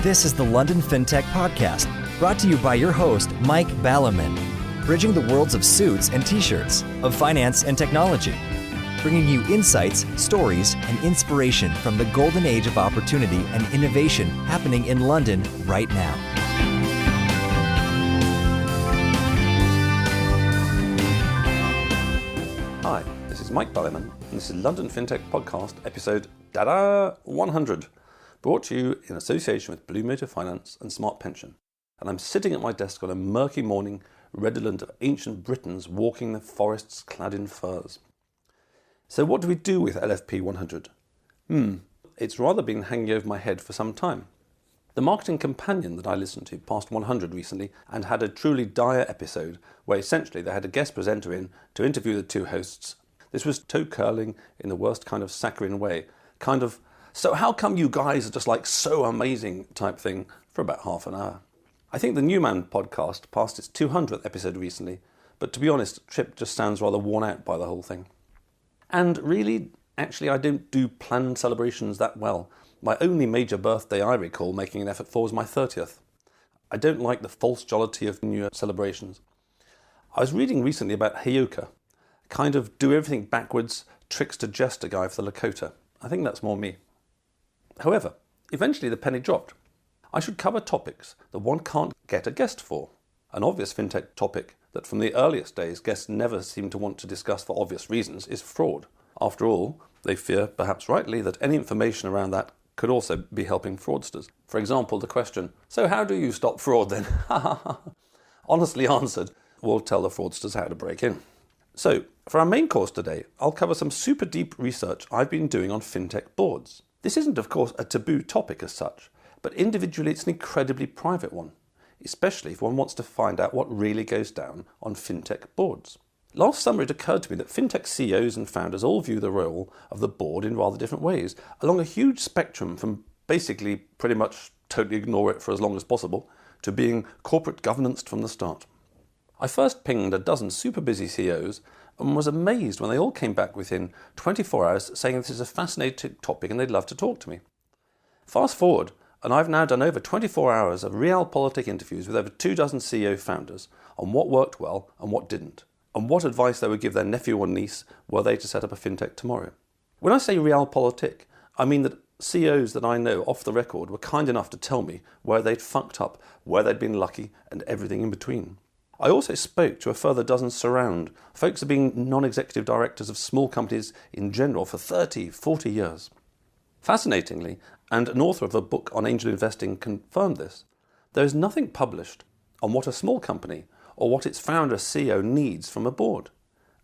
This is the London Fintech Podcast, brought to you by your host, Mike Ballerman, bridging the worlds of suits and t-shirts, of finance and technology, bringing you insights, stories, and inspiration from the golden age of opportunity and innovation happening in London right now. Hi, this is Mike Ballerman, and this is London Fintech Podcast, episode 100, brought to you in association with Blue Motor Finance and Smart Pension. And I'm sitting at my desk on a murky morning, redolent of ancient Britons walking the forests clad in furs. So what do we do with LFP100? It's rather been hanging over my head for some time. The marketing companion that I listened to passed 100 recently and had a truly dire episode where essentially they had a guest presenter in to interview the two hosts. This was toe curling in the worst kind of saccharine way, kind of, so how come you guys are just like so amazing type thing for about half an hour. I think the Newman podcast passed its 200th episode recently, but to be honest, Trip just sounds rather worn out by the whole thing. And really, actually, I don't do planned celebrations that well. My only major birthday I recall making an effort for was my 30th. I don't like the false jollity of New Year celebrations. I was reading recently about Heyoka, kind of do everything backwards, trickster jester guy for the Lakota. I think that's more me. However, eventually the penny dropped. I should cover topics that one can't get a guest for. An obvious fintech topic that from the earliest days guests never seem to want to discuss for obvious reasons is fraud. After all, they fear, perhaps rightly, that any information around that could also be helping fraudsters. For example, the question, so how do you stop fraud then? Honestly answered, we'll tell the fraudsters how to break in. So, for our main course today, I'll cover some super deep research I've been doing on fintech boards. This isn't, of course, a taboo topic as such, but individually it's an incredibly private one, especially if one wants to find out what really goes down on fintech boards. Last summer it occurred to me that Fintech CEOs and founders all view the role of the board in rather different ways, along a huge spectrum from basically pretty much totally ignore it for as long as possible, to being corporate governanced from the start. I first pinged a dozen super busy CEOs and was amazed when they all came back within 24 hours saying this is a fascinating topic and they'd love to talk to me. Fast forward, and I've now done over 24 hours of realpolitik interviews with over 24 CEO founders on what worked well and what didn't, and what advice they would give their nephew or niece were they to set up a fintech tomorrow. When I say realpolitik, I mean that CEOs that I know off the record were kind enough to tell me where they'd fucked up, where they'd been lucky, and everything in between. I also spoke to a further dozen surround. Folks have been non-executive directors of small companies in general for 30, 40 years. Fascinatingly, and an author of a book on angel investing confirmed this, there is nothing published on what a small company or what its founder CEO needs from a board.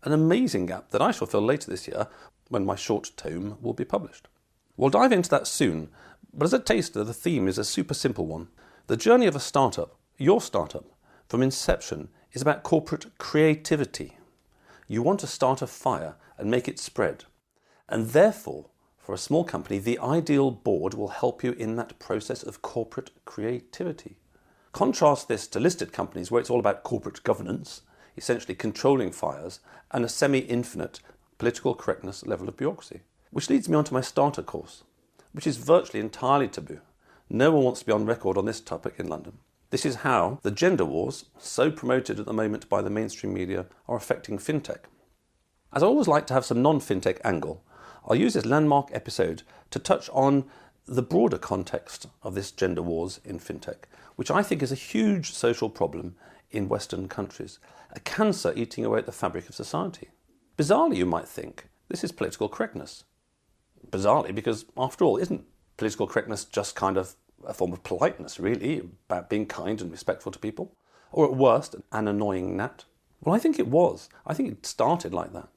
An amazing gap that I shall fill later this year when my short tome will be published. We'll dive into that soon, but as a taster, the theme is a super simple one. The journey of a startup, your startup, from inception is about corporate creativity. You want to start a fire and make it spread. And therefore, for a small company, the ideal board will help you in that process of corporate creativity. Contrast this to listed companies where it's all about corporate governance, essentially controlling fires, and a semi-infinite political correctness level of bureaucracy. Which leads me on to my starter course, which is virtually entirely taboo. No one wants to be on record on this topic in London. This is how the gender wars, so promoted at the moment by the mainstream media, are affecting fintech. As I always like to have some non-fintech angle, I'll use this landmark episode to touch on the broader context of this gender wars in fintech, which I think is a huge social problem in Western countries, a cancer eating away at the fabric of society. Bizarrely, you might think, this is political correctness. Bizarrely, because after all, isn't political correctness just kind of a form of politeness, really, about being kind and respectful to people? Or at worst, an annoying gnat? Well, I think it was. I think it started like that.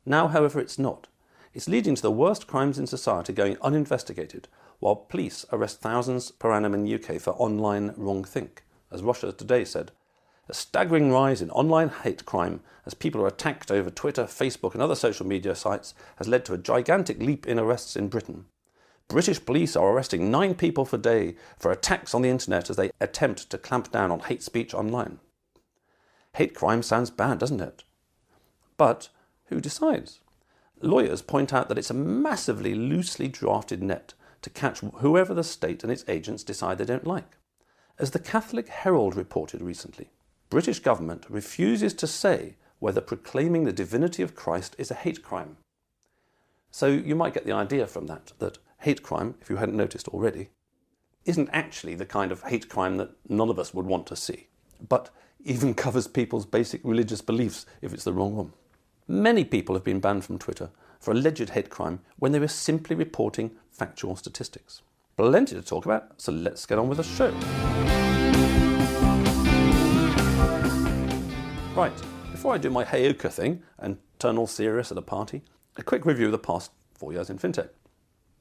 Now, however, it's not. It's leading to the worst crimes in society going uninvestigated, while police arrest thousands per annum in the UK for online wrongthink. As Russia Today said, a staggering rise in online hate crime as people are attacked over Twitter, Facebook and other social media sites has led to a gigantic leap in arrests in Britain. British police are arresting 9 people per day for attacks on the internet as they attempt to clamp down on hate speech online. Hate crime sounds bad, doesn't it? But who decides? Lawyers point out that it's a massively loosely drafted net to catch whoever the state and its agents decide they don't like. As the Catholic Herald reported recently, British government refuses to say whether proclaiming the divinity of Christ is a hate crime. So you might get the idea from that hate crime, if you hadn't noticed already, isn't actually the kind of hate crime that none of us would want to see, but even covers people's basic religious beliefs if it's the wrong one. Many people have been banned from Twitter for alleged hate crime when they were simply reporting factual statistics. Plenty to talk about, so let's get on with the show. Right, before I do my heyoka thing and turn all serious at a party, a quick review of the past 4 years in fintech.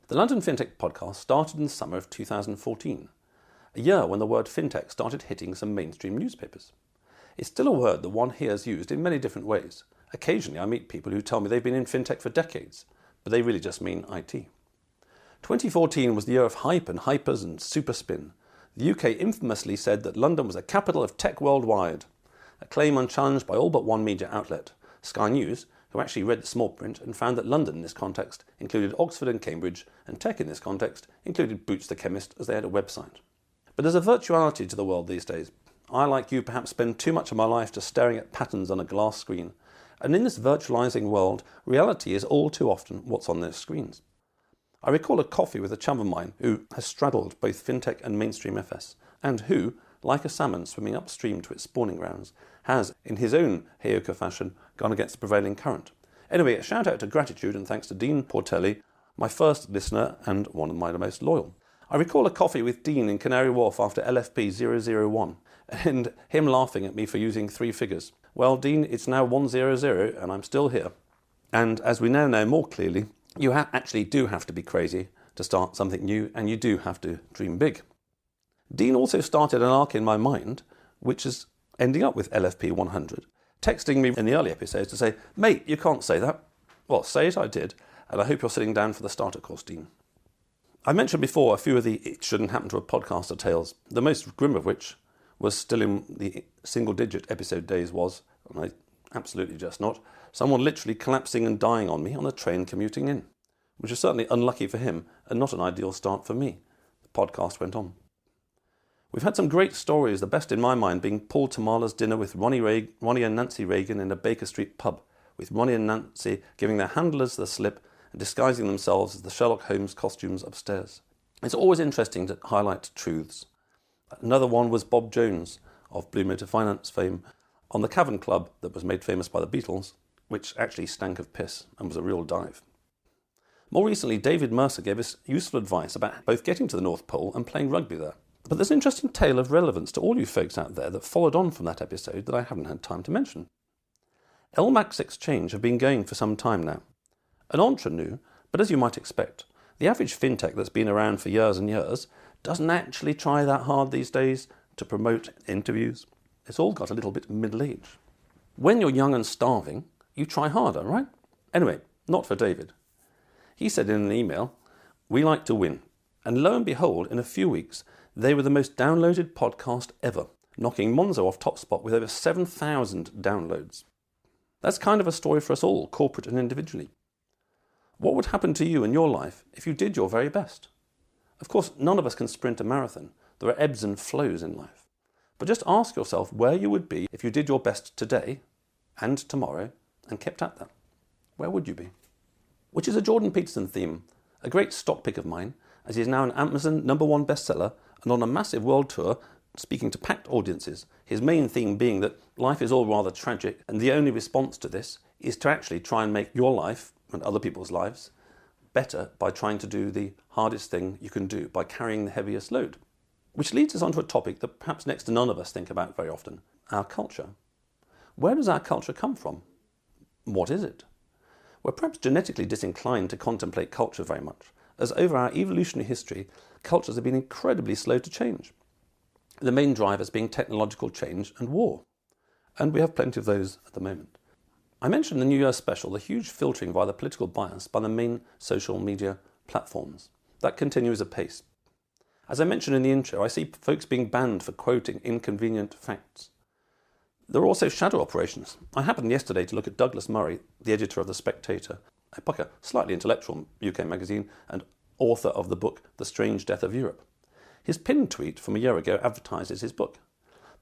The London Fintech podcast started in the summer of 2014, a year when the word fintech started hitting some mainstream newspapers. It's still a word that one hears used in many different ways. Occasionally I meet people who tell me they've been in fintech for decades, but they really just mean IT. 2014 was the year of hype and hypers and super spin. The UK infamously said that London was the capital of tech worldwide, a claim unchallenged by all but one media outlet, Sky News, who actually read the small print and found that London in this context included Oxford and Cambridge, and tech in this context included Boots the Chemist, as they had a website. But there's a virtuality to the world these days. I, like you, perhaps spend too much of my life just staring at patterns on a glass screen. And in this virtualizing world, reality is all too often what's on those screens. I recall a coffee with a chum of mine who has straddled both fintech and mainstream FS, and who, like a salmon swimming upstream to its spawning grounds, has, in his own heyoka fashion, gone against the prevailing current. Anyway, a shout out to gratitude and thanks to Dean Portelli, my first listener and one of my most loyal. I recall a coffee with Dean in Canary Wharf after LFP100, and him laughing at me for using 3 figures. Well, Dean, it's now 100 and I'm still here. And as we now know more clearly, you actually do have to be crazy to start something new, and you do have to dream big. Dean also started an arc in my mind, which is ending up with LFP100, texting me in the early episodes to say, "Mate, you can't say that." Well, say it I did, and I hope you're sitting down for the starter course, Dean. I mentioned before a few of the "it shouldn't happen to a podcaster" tales, the most grim of which was still in the single-digit episode days was, and I absolutely just not, someone literally collapsing and dying on me on a train commuting in, which is certainly unlucky for him and not an ideal start for me. The podcast went on. We've had some great stories, the best in my mind being Paul Tamala's dinner with Ronnie and Nancy Reagan in a Baker Street pub, with Ronnie and Nancy giving their handlers the slip and disguising themselves as the Sherlock Holmes costumes upstairs. It's always interesting to highlight truths. Another one was Bob Jones, of Blue Motor Finance fame, on the Cavern Club that was made famous by the Beatles, which actually stank of piss and was a real dive. More recently, David Mercer gave us useful advice about both getting to the North Pole and playing rugby there. But there's an interesting tale of relevance to all you folks out there that followed on from that episode that I haven't had time to mention. LMAX Exchange have been going for some time now. An entre nous, but as you might expect, the average fintech that's been around for years and years doesn't actually try that hard these days to promote interviews. It's all got a little bit middle-aged. When you're young and starving, you try harder, right? Anyway, not for David. He said in an email, "We like to win." And lo and behold, in a few weeks, they were the most downloaded podcast ever, knocking Monzo off top spot with over 7,000 downloads. That's kind of a story for us all, corporate and individually. What would happen to you in your life if you did your very best? Of course, none of us can sprint a marathon. There are ebbs and flows in life. But just ask yourself where you would be if you did your best today and tomorrow and kept at that. Where would you be? Which is a Jordan Peterson theme, a great stock pick of mine, as he is now an Amazon #1 bestseller and on a massive world tour speaking to packed audiences, his main theme being that life is all rather tragic and the only response to this is to actually try and make your life and other people's lives better by trying to do the hardest thing you can do, by carrying the heaviest load. Which leads us onto a topic that perhaps next to none of us think about very often, our culture. Where does our culture come from? What is it? We're perhaps genetically disinclined to contemplate culture very much, as over our evolutionary history, cultures have been incredibly slow to change. The main drivers being technological change and war. And we have plenty of those at the moment. I mentioned in the New Year's special the huge filtering via the political bias by the main social media platforms. That continues apace. As I mentioned in the intro, I see folks being banned for quoting inconvenient facts. There are also shadow operations. I happened yesterday to look at Douglas Murray, the editor of The Spectator, a slightly intellectual UK magazine, and author of the book The Strange Death of Europe. His pinned tweet from a year ago advertises his book.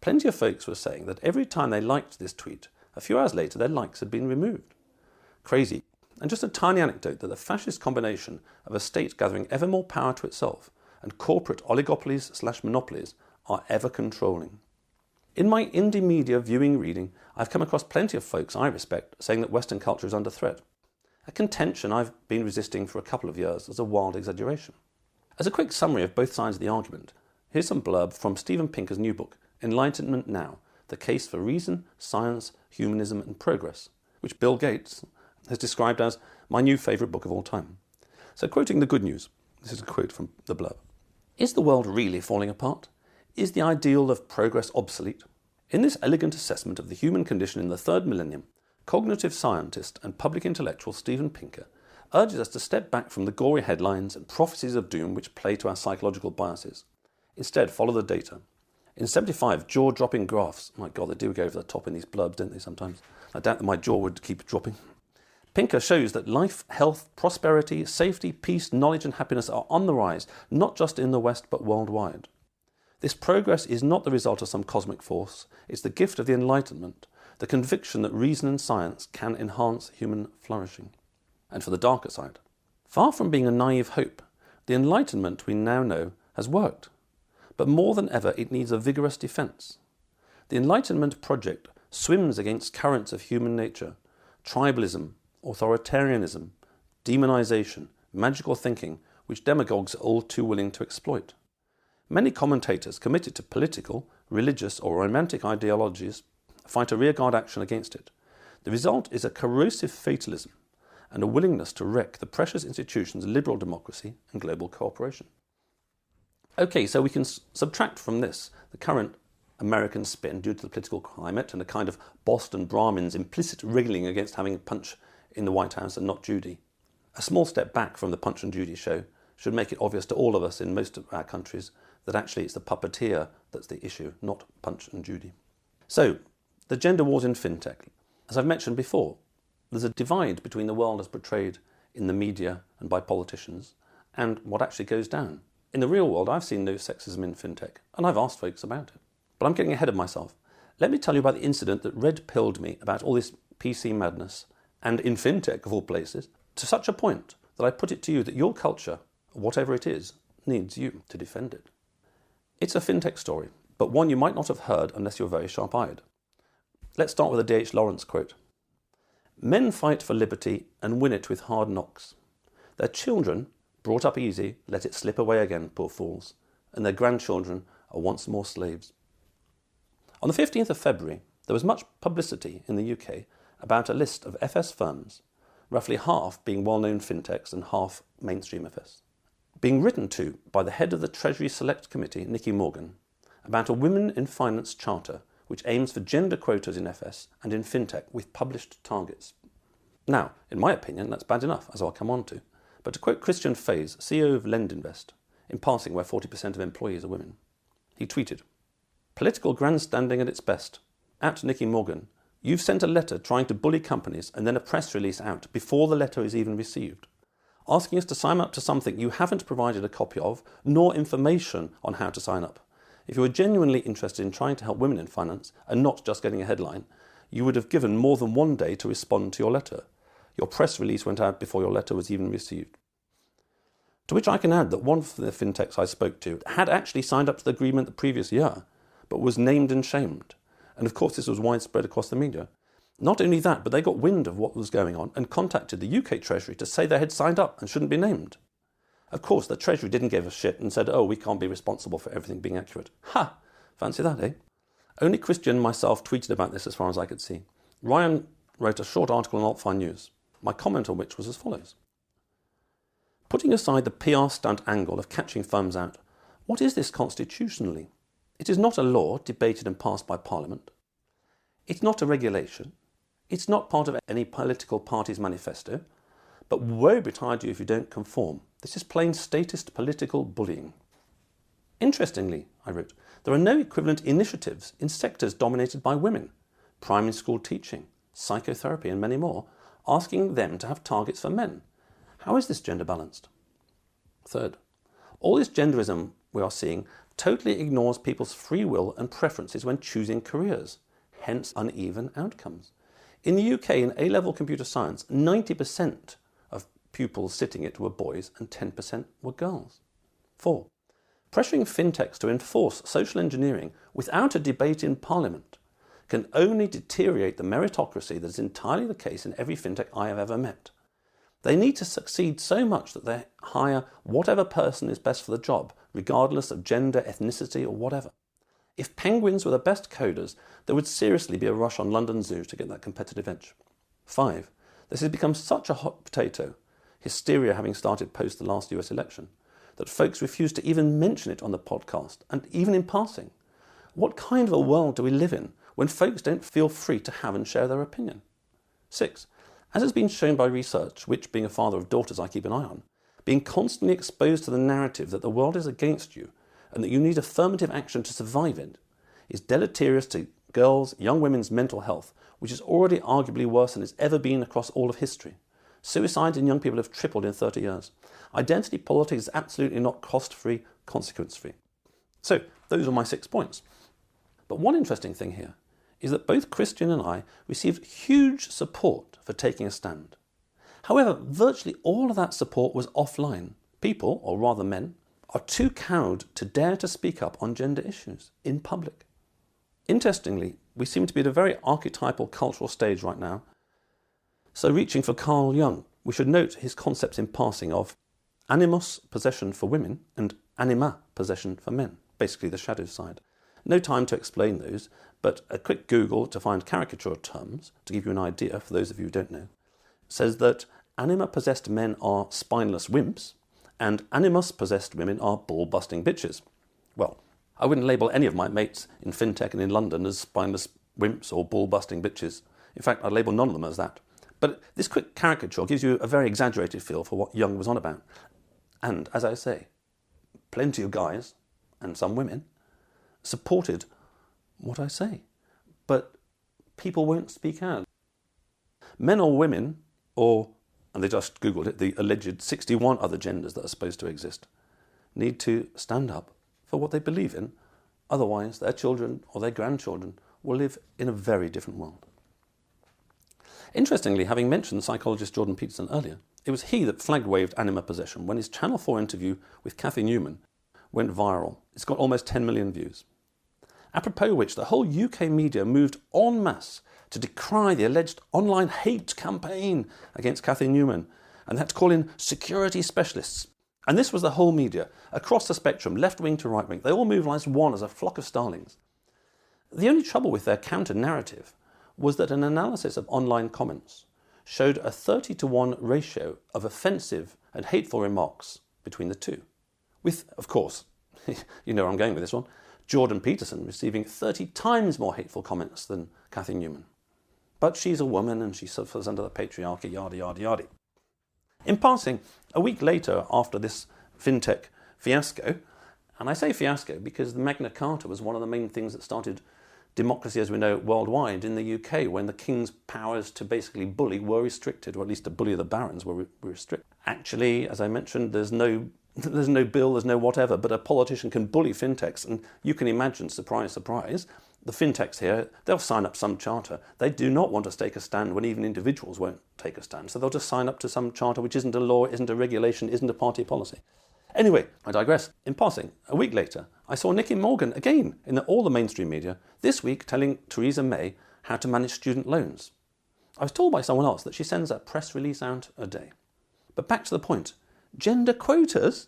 Plenty of folks were saying that every time they liked this tweet, a few hours later their likes had been removed. Crazy. And just a tiny anecdote that the fascist combination of a state gathering ever more power to itself and corporate oligopolies/monopolies are ever controlling. In my indie media viewing reading, I've come across plenty of folks I respect saying that Western culture is under threat. A contention I've been resisting for a couple of years as a wild exaggeration. As a quick summary of both sides of the argument, here's some blurb from Steven Pinker's new book, Enlightenment Now, The Case for Reason, Science, Humanism and Progress, which Bill Gates has described as my new favourite book of all time. So quoting the good news, this is a quote from the blurb. Is the world really falling apart? Is the ideal of progress obsolete? In this elegant assessment of the human condition in the third millennium, cognitive scientist and public intellectual Steven Pinker urges us to step back from the gory headlines and prophecies of doom which play to our psychological biases. Instead, follow the data. In 75 jaw-dropping graphs, my God, they do go over the top in these blurbs, don't they, sometimes? I doubt that my jaw would keep dropping. Pinker shows that life, health, prosperity, safety, peace, knowledge and happiness are on the rise, not just in the West but worldwide. This progress is not the result of some cosmic force, it's the gift of the Enlightenment, the conviction that reason and science can enhance human flourishing. And for the darker side, far from being a naive hope, the Enlightenment we now know has worked. But more than ever, it needs a vigorous defence. The Enlightenment project swims against currents of human nature, tribalism, authoritarianism, demonisation, magical thinking, which demagogues are all too willing to exploit. Many commentators committed to political, religious or romantic ideologies fight a rearguard action against it. The result is a corrosive fatalism and a willingness to wreck the precious institutions of liberal democracy and global cooperation. Okay, so we can subtract from this the current American spin due to the political climate and a kind of Boston Brahmins implicit wriggling against having a punch in the White House and not Judy. A small step back from the Punch and Judy show should make it obvious to all of us in most of our countries that actually it's the puppeteer that's the issue, not Punch and Judy. So, the gender wars in fintech. As I've mentioned before, there's a divide between the world as portrayed in the media and by politicians and what actually goes down. In the real world, I've seen no sexism in fintech, and I've asked folks about it. But I'm getting ahead of myself. Let me tell you about the incident that red-pilled me about all this PC madness, and in fintech of all places, to such a point that I put it to you that your culture, whatever it is, needs you to defend it. It's a fintech story, but one you might not have heard unless you're very sharp-eyed. Let's start with a D.H. Lawrence quote. Men fight for liberty and win it with hard knocks. Their children, brought up easy, let it slip away again, poor fools, and their grandchildren are once more slaves. On the 15th of February, there was much publicity in the UK about a list of FS firms, roughly half being well-known fintechs and half mainstream FS, being written to by the head of the Treasury Select Committee, Nicky Morgan, about a Women in Finance Charter which aims for gender quotas in FS and in fintech with published targets. Now, in my opinion, that's bad enough, as I'll come on to. But to quote Christian Fays, CEO of Lendinvest, in passing where 40% of employees are women, he tweeted, "Political grandstanding at its best. At Nicky Morgan, you've sent a letter trying to bully companies and then a press release out before the letter is even received, asking us to sign up to something you haven't provided a copy of, nor information on how to sign up. If you were genuinely interested in trying to help women in finance and not just getting a headline, you would have given more than one day to respond to your letter. Your press release went out before your letter was even received." To which I can add that one of the fintechs I spoke to had actually signed up to the agreement the previous year, but was named and shamed. And of course this was widespread across the media. Not only that, but they got wind of what was going on and contacted the UK Treasury to say they had signed up and shouldn't be named. Of course, the Treasury didn't give a shit and said, "Oh, we can't be responsible for everything being accurate." Ha! Fancy that, eh? Only Christian and myself tweeted about this as far as I could see. Ryan wrote a short article on AltFi News, my comment on which was as follows. Putting aside the PR stunt angle of catching firms out, what is this constitutionally? It is not a law debated and passed by Parliament. It's not a regulation. It's not part of any political party's manifesto. But woe betide you if you don't conform. This is plain statist political bullying. Interestingly, I wrote, there are no equivalent initiatives in sectors dominated by women, primary school teaching, psychotherapy and many more, asking them to have targets for men. How is this gender balanced? Third, all this genderism we are seeing totally ignores people's free will and preferences when choosing careers, hence uneven outcomes. In the UK, in A-level computer science, 90% of pupils sitting it were boys and 10% were girls. 4. Pressuring fintechs to enforce social engineering without a debate in Parliament can only deteriorate the meritocracy that is entirely the case in every fintech I have ever met. They need to succeed so much that they hire whatever person is best for the job, regardless of gender, ethnicity, or whatever. If penguins were the best coders, there would seriously be a rush on London Zoo to get that competitive edge. 5. This has become such a hot potato, hysteria having started post the last US election, that folks refuse to even mention it on the podcast, and even in passing. What kind of a world do we live in when folks don't feel free to have and share their opinion? 6. As has been shown by research, which, being a father of daughters, I keep an eye on, being constantly exposed to the narrative that the world is against you and that you need affirmative action to survive it is deleterious to girls, young women's mental health, which is already arguably worse than it's ever been across all of history. Suicides in young people have tripled in 30 years. Identity politics is absolutely not cost-free, consequence-free. So, those are my 6 points. But one interesting thing here is that both Christian and I received huge support for taking a stand. However, virtually all of that support was offline. People, or rather men, are too cowed to dare to speak up on gender issues in public. Interestingly, we seem to be at a very archetypal cultural stage right now. So reaching for Carl Jung, we should note his concepts in passing of animus, possession for women, and anima, possession for men, basically the shadow side. No time to explain those, but a quick Google to find caricature terms, to give you an idea for those of you who don't know, says that anima-possessed men are spineless wimps, and animus-possessed women are ball-busting bitches. Well, I wouldn't label any of my mates in fintech and in London as spineless wimps or ball-busting bitches. In fact, I'd label none of them as that. But this quick caricature gives you a very exaggerated feel for what Jung was on about. And, as I say, plenty of guys, and some women, supported what I say. But people won't speak out. Men or women, or, and they just Googled it, the alleged 61 other genders that are supposed to exist, need to stand up for what they believe in. Otherwise, their children or their grandchildren will live in a very different world. Interestingly, having mentioned psychologist Jordan Peterson earlier, it was he that flag-waved anima possession when his Channel 4 interview with Cathy Newman went viral. It's got almost 10 million views. Apropos which, the whole UK media moved en masse to decry the alleged online hate campaign against Cathy Newman, and had to call in security specialists. And this was the whole media, across the spectrum, left-wing to right-wing. They all moved as one, as a flock of starlings. The only trouble with their counter-narrative was that an analysis of online comments showed a 30-to-1 ratio of offensive and hateful remarks between the two. With, of course, you know where I'm going with this one, Jordan Peterson receiving 30 times more hateful comments than Cathy Newman. But she's a woman and she suffers under the patriarchy, yada, yada, yada. In passing, a week later after this fintech fiasco, and I say fiasco because the Magna Carta was one of the main things that started democracy as we know it worldwide in the UK, when the king's powers to basically bully were restricted, or at least to bully the barons were restricted. Actually, as I mentioned, there's no bill, there's no whatever, but a politician can bully fintechs, and you can imagine, surprise, surprise, the fintechs here, they'll sign up some charter. They do not want to take a stand when even individuals won't take a stand, so they'll just sign up to some charter which isn't a law, isn't a regulation, isn't a party policy. Anyway, I digress. In passing, a week later, I saw Nicky Morgan again in all the mainstream media, this week telling Theresa May how to manage student loans. I was told by someone else that she sends a press release out a day. But back to the point, gender quotas?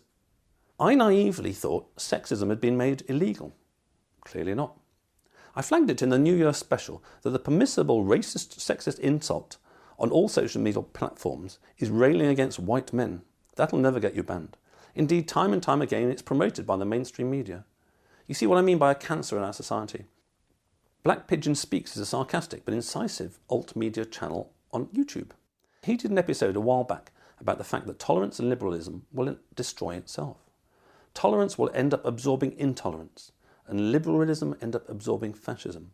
I naively thought sexism had been made illegal. Clearly not. I flagged it in the New Year special that the permissible racist, sexist insult on all social media platforms is railing against white men. That'll never get you banned. Indeed, time and time again, it's promoted by the mainstream media. You see what I mean by a cancer in our society? Black Pigeon Speaks is a sarcastic but incisive alt-media channel on YouTube. He did an episode a while back about the fact that tolerance and liberalism will destroy itself. Tolerance will end up absorbing intolerance, and liberalism end up absorbing fascism.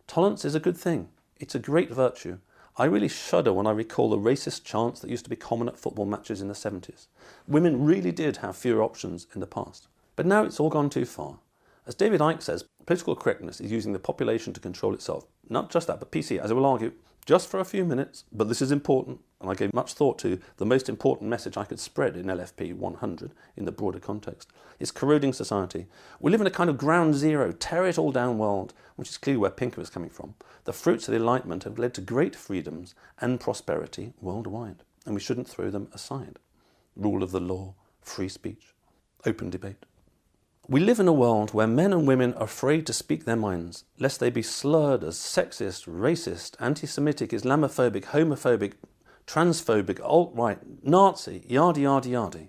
Tolerance is a good thing. It's a great virtue. I really shudder when I recall the racist chants that used to be common at football matches in the 70s. Women really did have fewer options in the past. But now it's all gone too far. As David Icke says, political correctness is using the population to control itself. Not just that, but PC, as I will argue, just for a few minutes, but this is important, and I gave much thought to the most important message I could spread in LFP100 in the broader context. It's corroding society. We live in a kind of ground zero, tear it all down world, which is clearly where Pinker was coming from. The fruits of the Enlightenment have led to great freedoms and prosperity worldwide, and we shouldn't throw them aside. Rule of the law, free speech, open debate. We live in a world where men and women are afraid to speak their minds, lest they be slurred as sexist, racist, anti-Semitic, Islamophobic, homophobic, transphobic, alt-right, Nazi, yada yada yada.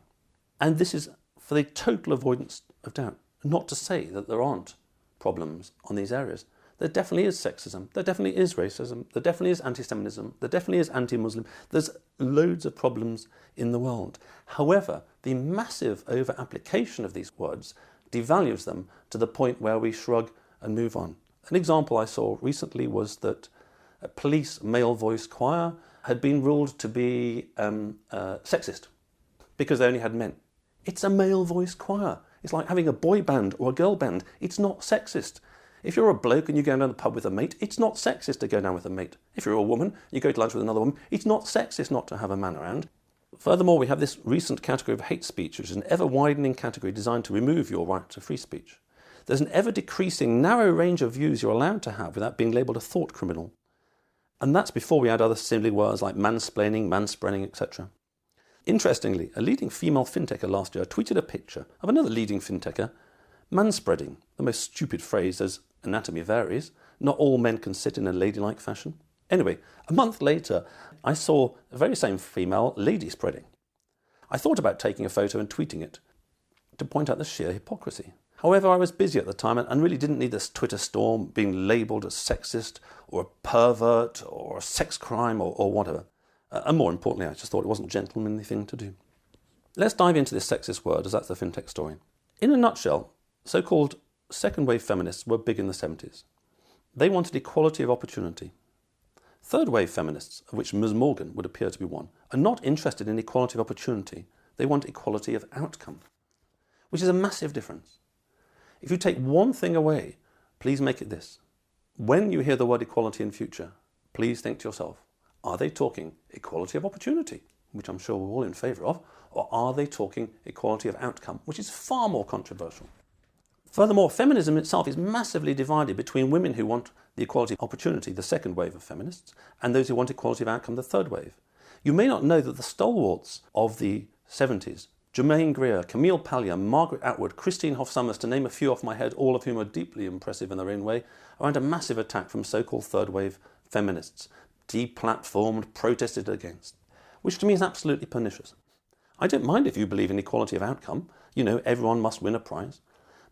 And this is for the total avoidance of doubt. Not to say that there aren't problems on these areas. There definitely is sexism, there definitely is racism, there definitely is anti-Semitism, there definitely is anti-Muslim. There's loads of problems in the world. However, the massive over-application of these words devalues them to the point where we shrug and move on. An example I saw recently was that a police male voice choir had been ruled to be sexist because they only had men. It's a male voice choir. It's like having a boy band or a girl band. It's not sexist. If you're a bloke and you go down to the pub with a mate, it's not sexist to go down with a mate. If you're a woman, you go to lunch with another woman, it's not sexist not to have a man around. Furthermore, we have this recent category of hate speech, which is an ever-widening category designed to remove your right to free speech. There's an ever-decreasing, narrow range of views you're allowed to have without being labelled a thought criminal. And that's before we add other silly words like mansplaining, manspreading, etc. Interestingly, a leading female fintecher last year tweeted a picture of another leading fintecher manspreading, the most stupid phrase as anatomy varies. Not all men can sit in a ladylike fashion. Anyway, a month later, I saw the very same female lady spreading. I thought about taking a photo and tweeting it to point out the sheer hypocrisy. However, I was busy at the time and really didn't need this Twitter storm being labelled as sexist or a pervert or a sex crime or whatever. And more importantly, I just thought it wasn't a gentlemanly thing to do. Let's dive into this sexist word, as that's the fintech story. In a nutshell, so-called second-wave feminists were big in the 70s. They wanted equality of opportunity. Third-wave feminists, of which Ms. Morgan would appear to be one, are not interested in equality of opportunity. They want equality of outcome, which is a massive difference. If you take one thing away, please make it this. When you hear the word equality in future, please think to yourself, are they talking equality of opportunity, which I'm sure we're all in favour of, or are they talking equality of outcome, which is far more controversial? Furthermore, feminism itself is massively divided between women who want the equality of opportunity, the second wave of feminists, and those who want equality of outcome, the third wave. You may not know that the stalwarts of the 70s, Germaine Greer, Camille Paglia, Margaret Atwood, Christine Hoff Sommers, to name a few off my head, all of whom are deeply impressive in their own way, are under massive attack from so-called third wave feminists, deplatformed, protested against, which to me is absolutely pernicious. I don't mind if you believe in equality of outcome, everyone must win a prize.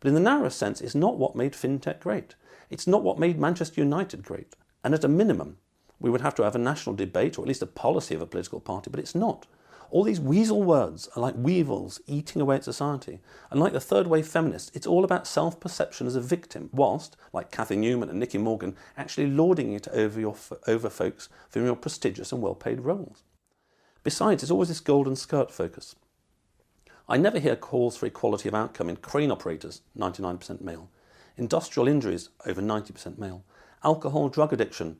But in the narrowest sense, it's not what made fintech great. It's not what made Manchester United great. And at a minimum, we would have to have a national debate or at least a policy of a political party, but it's not. All these weasel words are like weevils eating away at society. And like the third wave feminists, it's all about self-perception as a victim, whilst, like Cathy Newman and Nicky Morgan, actually lording it over folks for your prestigious and well-paid roles. Besides, it's always this golden skirt focus. I never hear calls for equality of outcome in crane operators, 99% male, industrial injuries, over 90% male, alcohol drug addiction,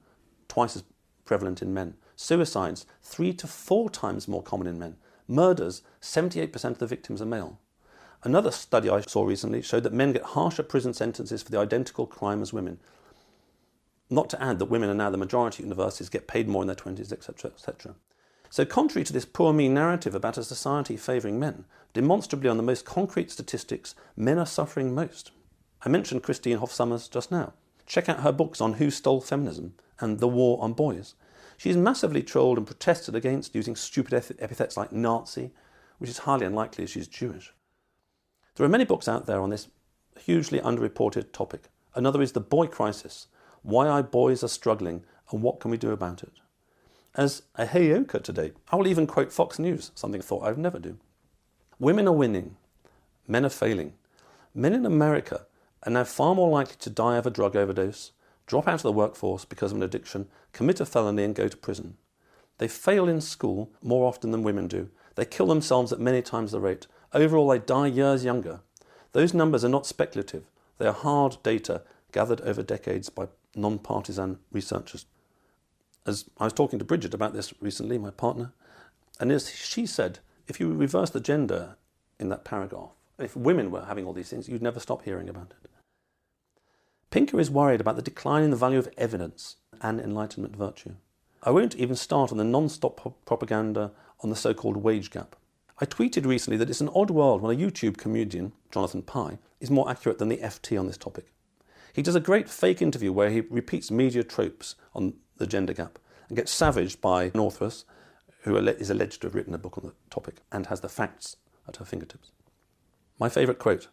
twice as prevalent in men, suicides, 3 to 4 times more common in men, murders, 78% of the victims are male. Another study I saw recently showed that men get harsher prison sentences for the identical crime as women. Not to add that women are now the majority at universities, get paid more in their 20s, etc., etc. So contrary to this poor me narrative about a society favouring men, demonstrably on the most concrete statistics, men are suffering most. I mentioned Christine Hoff Sommers just now. Check out her books on Who Stole Feminism and The War on Boys. She's massively trolled and protested against using stupid epithets like Nazi, which is highly unlikely as she's Jewish. There are many books out there on this hugely underreported topic. Another is The Boy Crisis, Why Our Boys Are Struggling and What Can We Do About It. As a heyoka today, I will even quote Fox News, something I thought I would never do. Women are winning, men are failing. Men in America are now far more likely to die of a drug overdose, drop out of the workforce because of an addiction, commit a felony and go to prison. They fail in school more often than women do. They kill themselves at many times the rate. Overall, they die years younger. Those numbers are not speculative. They are hard data gathered over decades by non-partisan researchers. As I was talking to Bridget about this recently, my partner, and as she said, if you reverse the gender in that paragraph, if women were having all these things, you'd never stop hearing about it. Pinker is worried about the decline in the value of evidence and Enlightenment virtue. I won't even start on the non-stop propaganda on the so-called wage gap. I tweeted recently that it's an odd world when a YouTube comedian, Jonathan Pye, is more accurate than the FT on this topic. He does a great fake interview where he repeats media tropes on the gender gap and gets savaged by an authoress who is alleged to have written a book on the topic and has the facts at her fingertips. My favourite quote: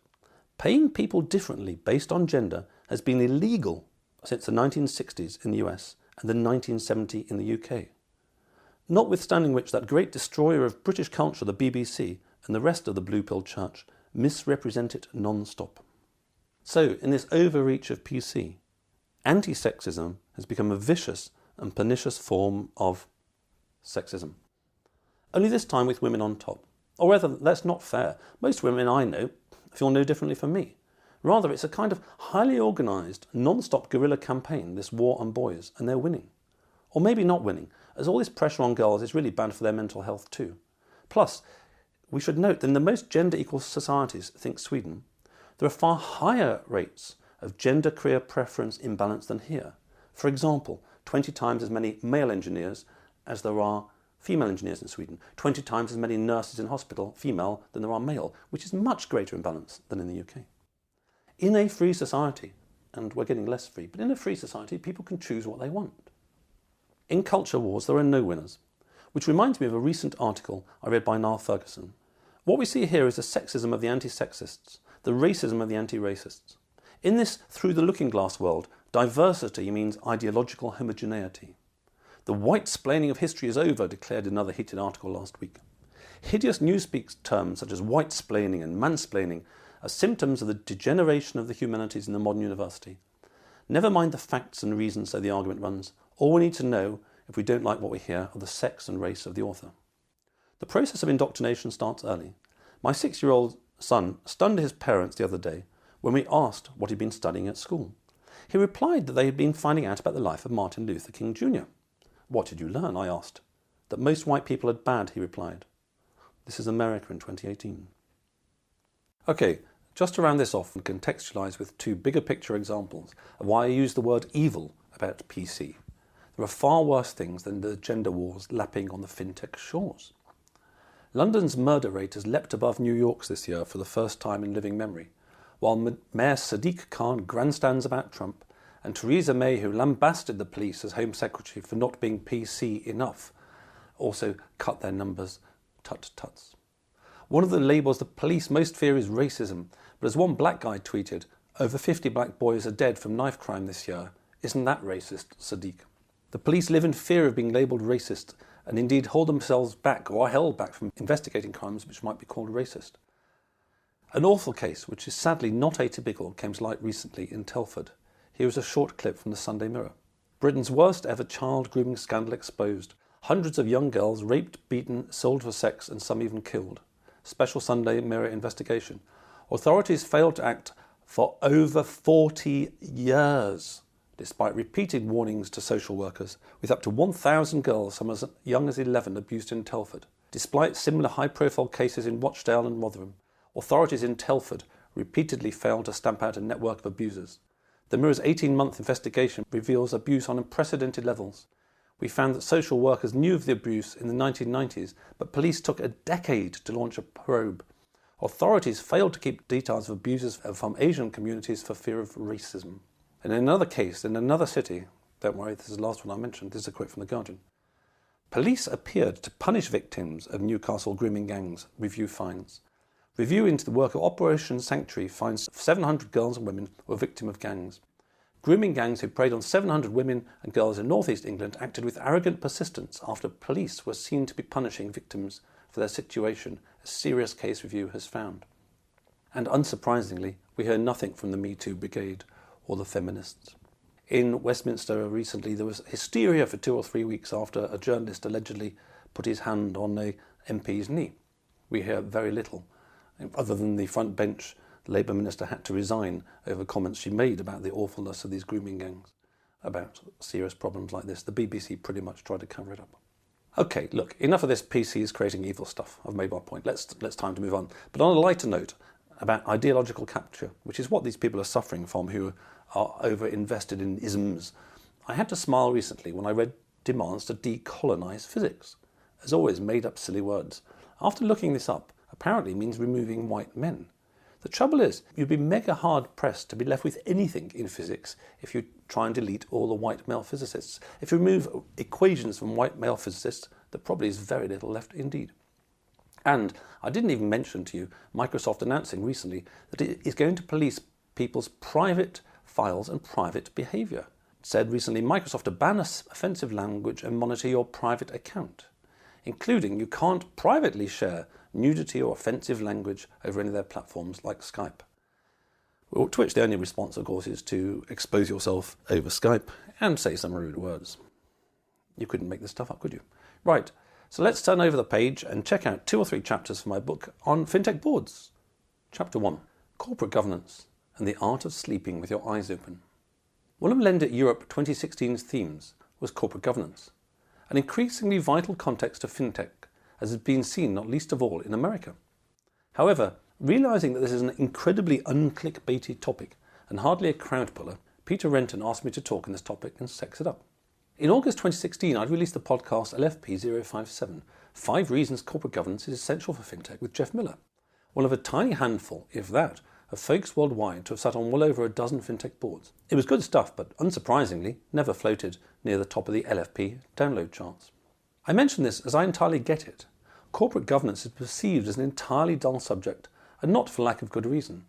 "Paying people differently based on gender has been illegal since the 1960s in the US and the 1970 in the UK. Notwithstanding which that great destroyer of British culture, the BBC, and the rest of the blue pill church misrepresent it non-stop." So, in this overreach of PC, anti-sexism has become a vicious and pernicious form of sexism. Only this time with women on top. Or rather, that's not fair. Most women I know feel no differently from me. Rather, it's a kind of highly organised, non-stop guerrilla campaign, this war on boys, and they're winning. Or maybe not winning, as all this pressure on girls is really bad for their mental health too. Plus, we should note that in the most gender-equal societies, think Sweden, there are far higher rates of gender-career preference imbalance than here. For example, 20 times as many male engineers as there are female engineers in Sweden, 20 times as many nurses in hospital, female, than there are male, which is much greater imbalance than in the UK. In a free society, and we're getting less free, but in a free society, people can choose what they want. In culture wars, there are no winners, which reminds me of a recent article I read by Niall Ferguson. What we see here is the sexism of the anti-sexists, the racism of the anti-racists. In this through-the-looking-glass world, diversity means ideological homogeneity. The white-splaining of history is over, declared another heated article last week. Hideous newspeak terms such as white-splaining and mansplaining are symptoms of the degeneration of the humanities in the modern university. Never mind the facts and reasons, so the argument runs. All we need to know, if we don't like what we hear, are the sex and race of the author. The process of indoctrination starts early. My 6-year-old son stunned his parents the other day when we asked what he'd been studying at school. He replied that they had been finding out about the life of Martin Luther King Jr. "What did you learn?" I asked. "That most white people are bad," he replied. This is America in 2018. Okay, just to round this off and contextualise with 2 bigger picture examples of why I use the word evil about PC. There are far worse things than the gender wars lapping on the fintech shores. London's murder rate has leapt above New York's this year for the first time in living memory, while Mayor Sadiq Khan grandstands about Trump, and Theresa May, who lambasted the police as Home Secretary for not being PC enough, also cut their numbers tut-tuts. One of the labels the police most fear is racism, but as one black guy tweeted, over 50 black boys are dead from knife crime this year. Isn't that racist, Sadiq? The police live in fear of being labelled racist, and indeed hold themselves back or are held back from investigating crimes which might be called racist. An awful case, which is sadly not atypical, came to light recently in Telford. Here is a short clip from the Sunday Mirror. Britain's worst ever child grooming scandal exposed. Hundreds of young girls raped, beaten, sold for sex, and some even killed. Special Sunday Mirror investigation. Authorities failed to act for over 40 years, despite repeated warnings to social workers, with up to 1,000 girls, some as young as 11, abused in Telford. Despite similar high-profile cases in Rochdale and Rotherham, authorities in Telford repeatedly failed to stamp out a network of abusers. The Mirror's 18-month investigation reveals abuse on unprecedented levels. We found that social workers knew of the abuse in the 1990s, but police took a decade to launch a probe. Authorities failed to keep details of abuses from Asian communities for fear of racism. And in another case, in another city, don't worry, this is the last one I mentioned, this is a quote from The Guardian. Police appeared to punish victims of Newcastle grooming gangs, review finds. Review into the work of Operation Sanctuary finds 700 girls and women were victims of gangs. Grooming gangs who preyed on 700 women and girls in northeast England acted with arrogant persistence after police were seen to be punishing victims for their situation, a serious case review has found. And unsurprisingly, we hear nothing from the Me Too brigade or the feminists. In Westminster recently, there was hysteria for 2 or 3 weeks after a journalist allegedly put his hand on a MP's knee. We hear very little, other than the front bench. The Labour minister had to resign over comments she made about the awfulness of these grooming gangs, about serious problems like this. The BBC pretty much tried to cover it up. Okay, look, enough of this PCs creating evil stuff. I've made my point. Let's time to move on. But on a lighter note, about ideological capture, which is what these people are suffering from who are over-invested in isms. I had to smile recently when I read demands to decolonise physics. As always, made-up silly words. After looking this up, apparently means removing white men. The trouble is, you'd be mega hard-pressed to be left with anything in physics if you try and delete all the white male physicists. If you remove equations from white male physicists, there probably is very little left indeed. And I didn't even mention to you Microsoft announcing recently that it is going to police people's private files and private behaviour. It said recently Microsoft to ban offensive language and monitor your private account, including you can't privately share nudity or offensive language over any of their platforms like Skype. To which the only response, of course, is to expose yourself over Skype and say some rude words. You couldn't make this stuff up, could you? Right, so let's turn over the page and check out 2 or 3 chapters from my book on Fintech Boards. Chapter 1, Corporate Governance and the Art of Sleeping with Your Eyes Open. One of Lend It Europe 2016's themes was corporate governance, an increasingly vital context of fintech, as has been seen not least of all in America. However, realising that this is an incredibly unclickbaity topic and hardly a crowd puller, Peter Renton asked me to talk on this topic and sex it up. In August 2016, I'd released the podcast LFP100, 5 Reasons Corporate Governance is Essential for Fintech with Jeff Miller, one of a tiny handful, if that, of folks worldwide to have sat on well over a dozen fintech boards. It was good stuff, but unsurprisingly, never floated near the top of the LFP download charts. I mention this as I entirely get it. Corporate governance is perceived as an entirely dull subject, and not for lack of good reason.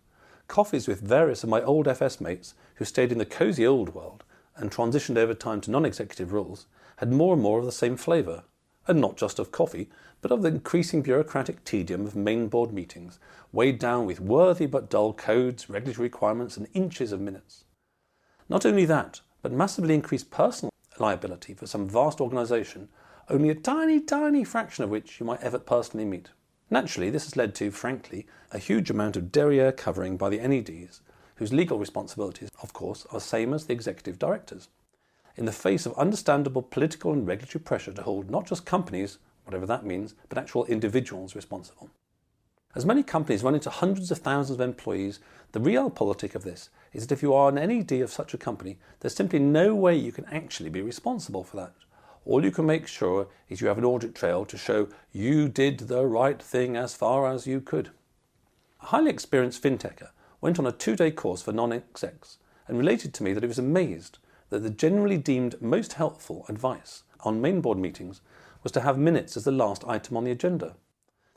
Coffees with various of my old FS mates who stayed in the cosy old world and transitioned over time to non-executive roles had more and more of the same flavour, and not just of coffee, but of the increasing bureaucratic tedium of main board meetings, weighed down with worthy but dull codes, regulatory requirements and inches of minutes. Not only that, but massively increased personal liability for some vast organisation, only a tiny fraction of which you might ever personally meet. Naturally, this has led to, frankly, a huge amount of derriere covering by the NEDs, whose legal responsibilities, of course, are the same as the executive directors, in the face of understandable political and regulatory pressure to hold not just companies, whatever that means, but actual individuals responsible. As many companies run into hundreds of thousands of employees, the realpolitik of this is that if you are an NED of such a company, there's simply no way you can actually be responsible for that. All you can make sure is you have an audit trail to show you did the right thing as far as you could. A highly experienced fintecher went on a 2-day course for non-execs and related to me that he was amazed that the generally deemed most helpful advice on main board meetings was to have minutes as the last item on the agenda.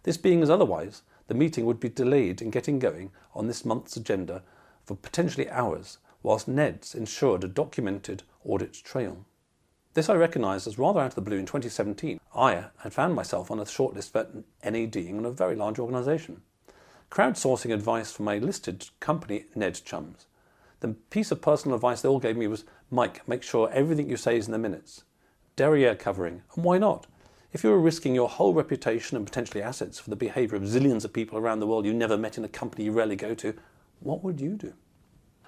This being as otherwise, the meeting would be delayed in getting going on this month's agenda for potentially hours, whilst NEDs ensured a documented audit trail. This I recognised as rather out of the blue in 2017. I had found myself on a shortlist for NEDing on a very large organisation. Crowdsourcing advice from my listed company NED chums. The piece of personal advice they all gave me was, Mike, make sure everything you say is in the minutes. Derriere covering, and why not? If you were risking your whole reputation and potentially assets for the behaviour of zillions of people around the world you never met in a company you rarely go to, what would you do?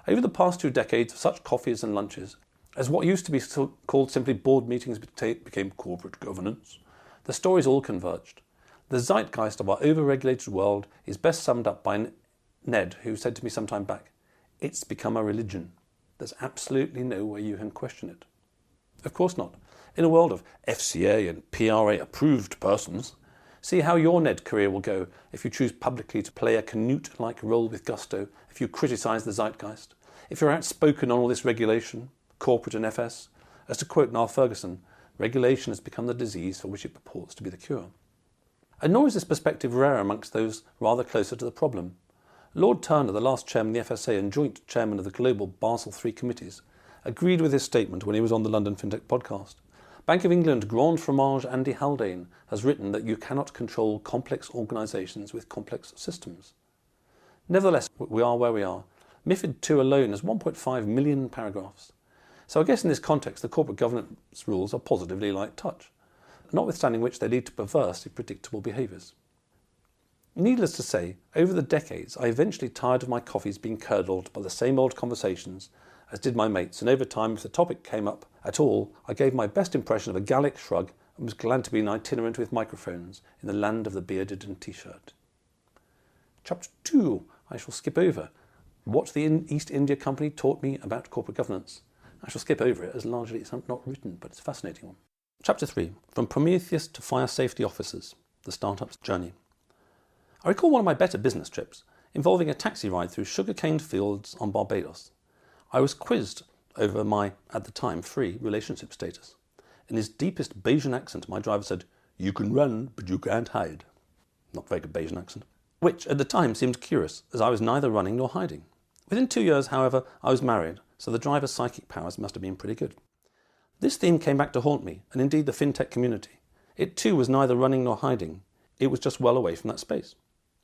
Over the past 2 decades of such coffees and lunches, as what used to be called simply board meetings became corporate governance, the stories all converged. The zeitgeist of our over-regulated world is best summed up by Ned, who said to me some time back, "It's become a religion. There's absolutely no way you can question it." Of course not. In a world of FCA and PRA-approved persons, see how your Ned career will go if you choose publicly to play a Canute-like role with gusto, if you criticise the zeitgeist, if you're outspoken on all this regulation, corporate and FS. As to quote Niall Ferguson, regulation has become the disease for which it purports to be the cure. And nor is this perspective rare amongst those rather closer to the problem. Lord Turner, the last chairman of the FSA and joint chairman of the global Basel III committees, agreed with his statement when he was on the London Fintech podcast. Bank of England Grand Fromage Andy Haldane has written that you cannot control complex organisations with complex systems. Nevertheless, we are where we are. MiFID II alone has 1.5 million paragraphs. So I guess in this context, the corporate governance rules are positively light touch, notwithstanding which they lead to perverse, predictable behaviours. Needless to say, over the decades, I eventually tired of my coffees being curdled by the same old conversations, as did my mates, and over time, if the topic came up at all, I gave my best impression of a Gallic shrug and was glad to be an itinerant with microphones in the land of the bearded and t-shirt. Chapter 2, I shall skip over. What the East India Company taught me about corporate governance. I shall skip over it as largely it's not written, but it's a fascinating one. Chapter 3, From Prometheus to Fire Safety Officers, the Startup's Journey. I recall one of my better business trips, involving a taxi ride through sugarcane fields on Barbados. I was quizzed over my, at the time, free relationship status. In his deepest Bayesian accent, my driver said, "You can run, but you can't hide." Not very good Bayesian accent. Which, at the time, seemed curious, as I was neither running nor hiding. Within 2 years, however, I was married, so the driver's psychic powers must have been pretty good. This theme came back to haunt me, and indeed the fintech community. It too was neither running nor hiding. It was just well away from that space.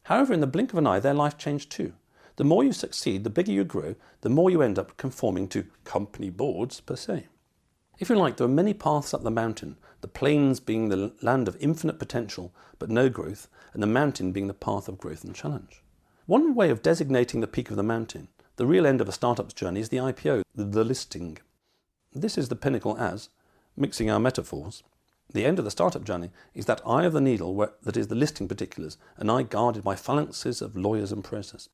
However, in the blink of an eye, their life changed too. The more you succeed, the bigger you grow, the more you end up conforming to company boards per se. If you like, there are many paths up the mountain, the plains being the land of infinite potential but no growth, and the mountain being the path of growth and challenge. One way of designating the peak of the mountain, the real end of a startup's journey, is the IPO, the listing. This is the pinnacle as, mixing our metaphors, the end of the startup journey is that eye of the needle that is the listing particulars, an eye guarded by phalanxes of lawyers and process.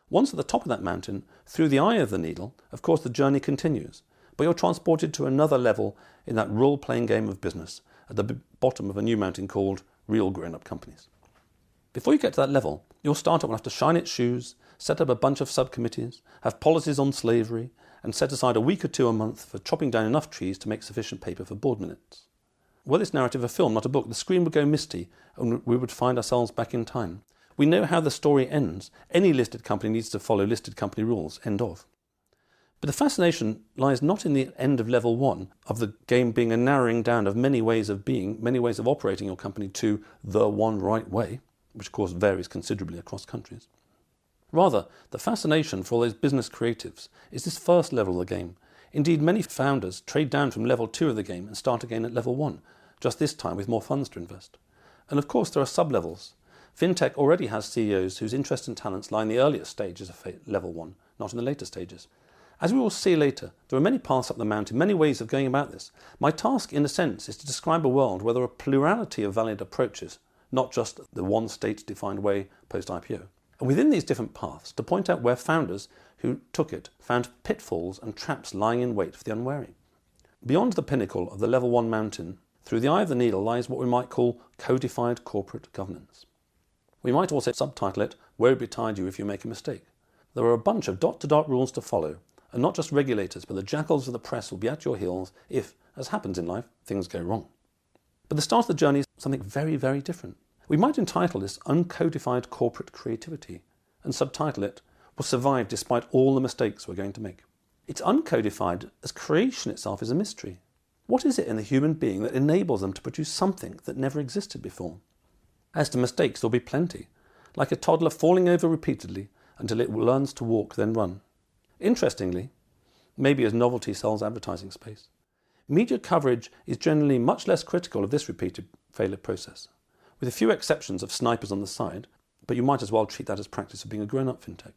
Once at the top of that mountain, through the eye of the needle, of course the journey continues, but you're transported to another level in that role-playing game of business at the bottom of a new mountain called real grown-up companies. Before you get to that level, your startup will have to shine its shoes, set up a bunch of subcommittees, have policies on slavery, and set aside a week or two a month for chopping down enough trees to make sufficient paper for board minutes. Were this narrative a film, not a book, the screen would go misty and we would find ourselves back in time. We know how the story ends. Any listed company needs to follow listed company rules, end of. But the fascination lies not in the end of level 1 of the game being a narrowing down of many ways of being, many ways of operating your company to the one right way, which of course varies considerably across countries. Rather, the fascination for all those business creatives is this first level of the game. Indeed, many founders trade down from level 2 of the game and start again at level 1, just this time with more funds to invest. And of course there are sub-levels. Fintech already has CEOs whose interests and talents lie in the earlier stages of level 1, not in the later stages. As we will see later, there are many paths up the mountain, many ways of going about this. My task, in a sense, is to describe a world where there are a plurality of valid approaches, not just the one state-defined way post-IPO. And within these different paths, to point out where founders who took it found pitfalls and traps lying in wait for the unwary. Beyond the pinnacle of the level 1 mountain, through the eye of the needle lies what we might call codified corporate governance. We might also subtitle it, "Woe betide you if you make a mistake." There are a bunch of dot-to-dot rules to follow, and not just regulators, but the jackals of the press will be at your heels if, as happens in life, things go wrong. But the start of the journey is something very, very different. We might entitle this Uncodified Corporate Creativity, and subtitle it, "Will Survive Despite All the Mistakes We're Going to Make." It's uncodified as creation itself is a mystery. What is it in the human being that enables them to produce something that never existed before? As to mistakes, there'll be plenty, like a toddler falling over repeatedly until it learns to walk then run. Interestingly, maybe as novelty sells advertising space, media coverage is generally much less critical of this repeated failure process, with a few exceptions of snipers on the side, but you might as well treat that as practice of being a grown-up fintech.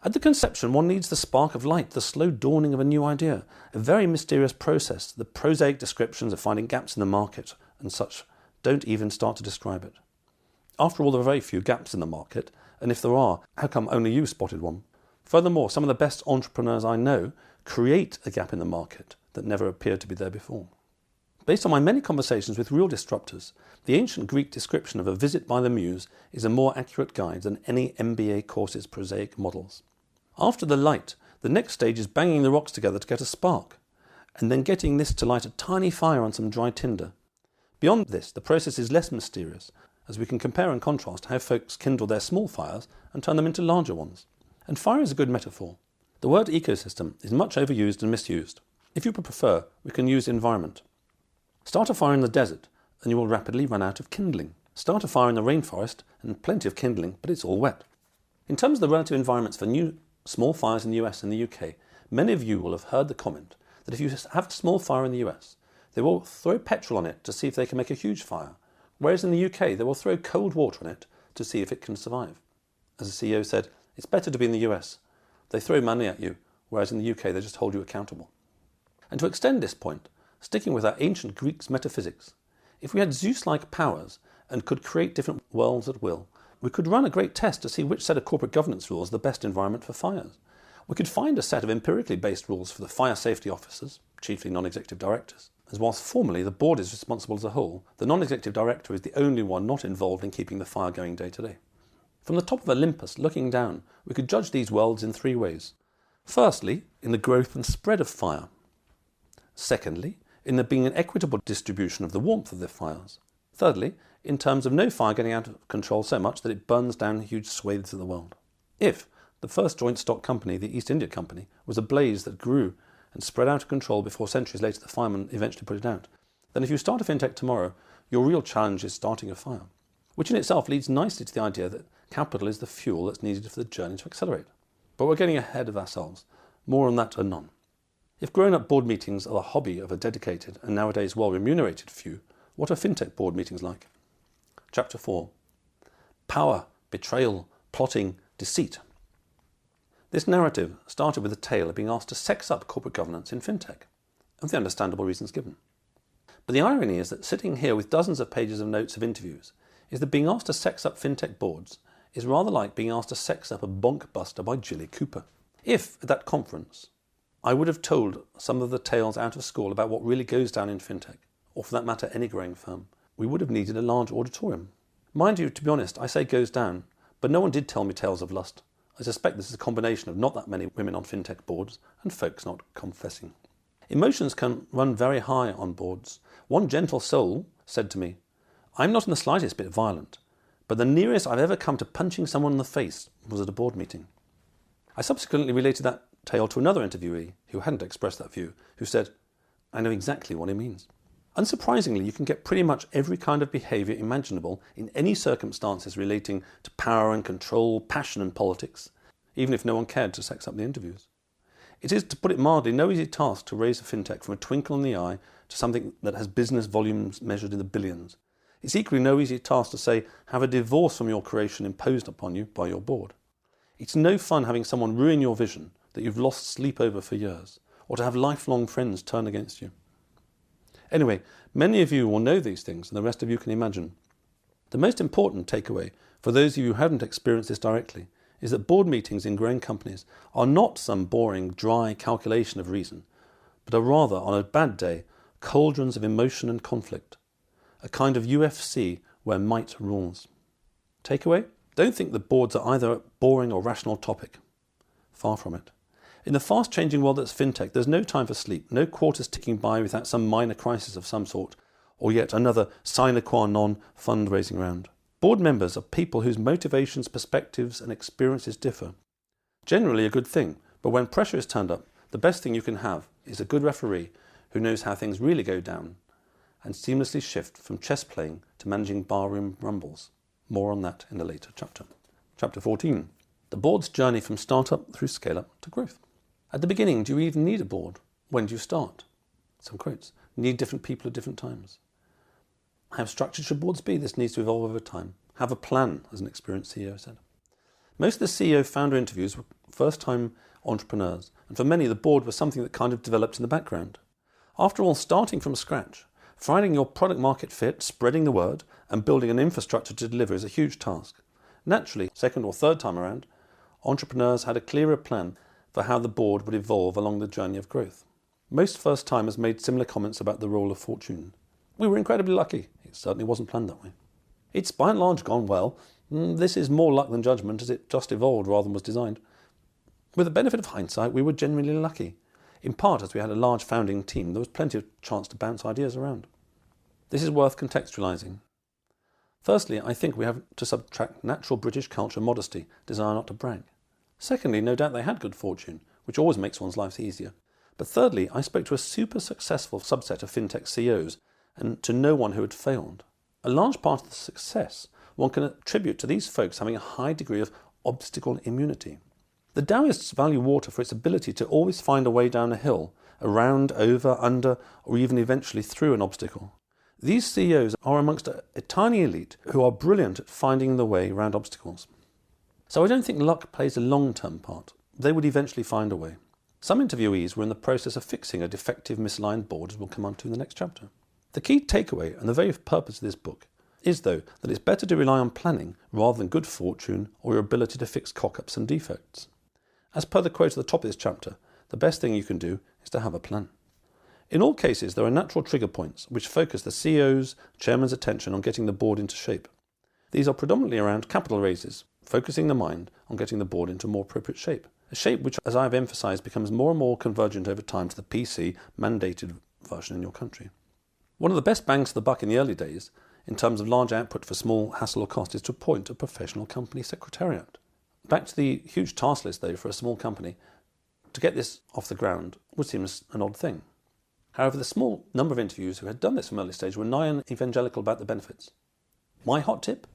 At the conception, one needs the spark of light, the slow dawning of a new idea, a very mysterious process. The prosaic descriptions of finding gaps in the market and such don't even start to describe it. After all, there are very few gaps in the market, and if there are, how come only you spotted one? Furthermore, some of the best entrepreneurs I know create a gap in the market that never appeared to be there before. Based on my many conversations with real disruptors, the ancient Greek description of a visit by the muse is a more accurate guide than any MBA course's prosaic models. After the light, the next stage is banging the rocks together to get a spark, and then getting this to light a tiny fire on some dry tinder. Beyond this, the process is less mysterious, as we can compare and contrast how folks kindle their small fires and turn them into larger ones. And fire is a good metaphor. The word ecosystem is much overused and misused. If you prefer, we can use environment. Start a fire in the desert, and you will rapidly run out of kindling. Start a fire in the rainforest, and plenty of kindling, but it's all wet. In terms of the relative environments for new small fires in the US and the UK, many of you will have heard the comment that if you have a small fire in the US, they will throw petrol on it to see if they can make a huge fire, whereas in the UK they will throw cold water on it to see if it can survive. As a CEO said, it's better to be in the US. They throw money at you, whereas in the UK they just hold you accountable. And to extend this point, sticking with our ancient Greeks' metaphysics, if we had Zeus-like powers and could create different worlds at will, we could run a great test to see which set of corporate governance rules are the best environment for fires. We could find a set of empirically based rules for the fire safety officers, chiefly non-executive directors, as whilst formally the board is responsible as a whole, the non-executive director is the only one not involved in keeping the fire going day to day. From the top of Olympus, looking down, we could judge these worlds in three ways. Firstly, in the growth and spread of fire. Secondly, in there being an equitable distribution of the warmth of the fires. Thirdly, in terms of no fire getting out of control so much that it burns down huge swathes of the world. If the first joint stock company, the East India Company, was a blaze that grew and spread out of control before centuries later the firemen eventually put it out, then if you start a fintech tomorrow, your real challenge is starting a fire, which in itself leads nicely to the idea that capital is the fuel that's needed for the journey to accelerate. But we're getting ahead of ourselves. More on that anon. If grown-up board meetings are the hobby of a dedicated and nowadays well-remunerated few, what are fintech board meetings like? Chapter 4. Power, betrayal, plotting, deceit. This narrative started with a tale of being asked to sex up corporate governance in fintech, and the understandable reasons given. But the irony is that sitting here with dozens of pages of notes of interviews is that being asked to sex up fintech boards is rather like being asked to sex up a bonk buster by Jilly Cooper. If, at that conference, I would have told some of the tales out of school about what really goes down in fintech, or for that matter any growing firm, we would have needed a large auditorium. Mind you, to be honest, I say goes down, but no one did tell me tales of lust. I suspect this is a combination of not that many women on fintech boards and folks not confessing. Emotions can run very high on boards. One gentle soul said to me, "I'm not in the slightest bit violent, but the nearest I've ever come to punching someone in the face was at a board meeting." I subsequently related that tale to another interviewee who hadn't expressed that view, who said, "I know exactly what he means." Unsurprisingly, you can get pretty much every kind of behaviour imaginable in any circumstances relating to power and control, passion and politics, even if no one cared to sex up the interviews. It is, to put it mildly, no easy task to raise a fintech from a twinkle in the eye to something that has business volumes measured in the billions. It's equally no easy task to say, have a divorce from your creation imposed upon you by your board. It's no fun having someone ruin your vision that you've lost sleep over for years, or to have lifelong friends turn against you. Anyway, many of you will know these things, and the rest of you can imagine. The most important takeaway, for those of you who haven't experienced this directly, is that board meetings in growing companies are not some boring, dry calculation of reason, but are rather, on a bad day, cauldrons of emotion and conflict, a kind of UFC where might rules. Takeaway? Don't think that boards are either a boring or rational topic. Far from it. In the fast-changing world that's fintech, there's no time for sleep, no quarters ticking by without some minor crisis of some sort, or yet another sine qua non fundraising round. Board members are people whose motivations, perspectives and experiences differ. Generally a good thing, but when pressure is turned up, the best thing you can have is a good referee who knows how things really go down and seamlessly shift from chess playing to managing barroom rumbles. More on that in a later chapter. Chapter 14. The board's journey from startup through scale-up to growth. At the beginning, do you even need a board? When do you start? Some quotes. Need different people at different times. How structured should boards be? This needs to evolve over time. Have a plan, as an experienced CEO said. Most of the CEO founder interviews were first-time entrepreneurs, and for many the board was something that kind of developed in the background. After all, starting from scratch, finding your product market fit, spreading the word, and building an infrastructure to deliver is a huge task. Naturally, second or third time around, entrepreneurs had a clearer plan for how the board would evolve along the journey of growth. Most first-timers made similar comments about the role of fortune. We were incredibly lucky. It certainly wasn't planned that way. It's by and large gone well. This is more luck than judgment, as it just evolved rather than was designed. With the benefit of hindsight, we were genuinely lucky. In part, as we had a large founding team, there was plenty of chance to bounce ideas around. This is worth contextualising. Firstly, I think we have to subtract natural British culture modesty, desire not to brag. Secondly, no doubt they had good fortune, which always makes one's life easier. But thirdly, I spoke to a super successful subset of Fintech CEOs, and to no one who had failed. A large part of the success one can attribute to these folks having a high degree of obstacle immunity. The Taoists value water for its ability to always find a way down a hill around, over, under, or even eventually through an obstacle. These CEOs are amongst a tiny elite who are brilliant at finding the way around obstacles. So I don't think luck plays a long-term part. They would eventually find a way. Some interviewees were in the process of fixing a defective, misaligned board, as we'll come on to in the next chapter. The key takeaway and the very purpose of this book is, though, that it's better to rely on planning rather than good fortune or your ability to fix cock-ups and defects. As per the quote at the top of this chapter, the best thing you can do is to have a plan. In all cases, there are natural trigger points which focus the CEO's, chairman's attention on getting the board into shape. These are predominantly around capital raises, focusing the mind on getting the board into a more appropriate shape. A shape which, as I have emphasised, becomes more and more convergent over time to the PC mandated version in your country. One of the best bangs for the buck in the early days, in terms of large output for small hassle or cost, is to appoint a professional company secretariat. Back to the huge task list, though, for a small company, to get this off the ground would seem an odd thing. However, the small number of interviews who had done this from early stage were nigh on evangelical about the benefits. My hot tip?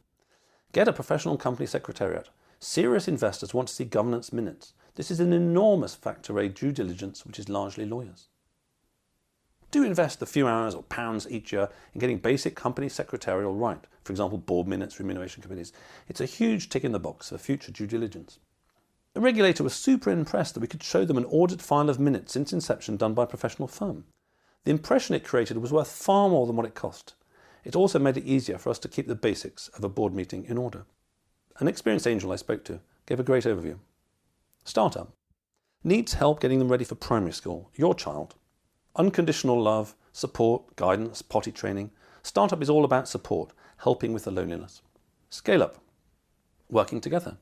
Get a professional company secretariat. Serious investors want to see governance minutes. This is an enormous factor aid due diligence, which is largely lawyers. Do invest a few hours or pounds each year in getting basic company secretarial right, for example, board minutes, remuneration committees. It's a huge tick in the box for future due diligence. The regulator was super impressed that we could show them an audit file of minutes since inception done by a professional firm. The impression it created was worth far more than what it cost. It also made it easier for us to keep the basics of a board meeting in order. An experienced angel I spoke to gave a great overview. Startup. Needs help getting them ready for primary school. Your child. Unconditional love, support, guidance, potty training. Startup is all about support, helping with the loneliness. Scale up. Working together.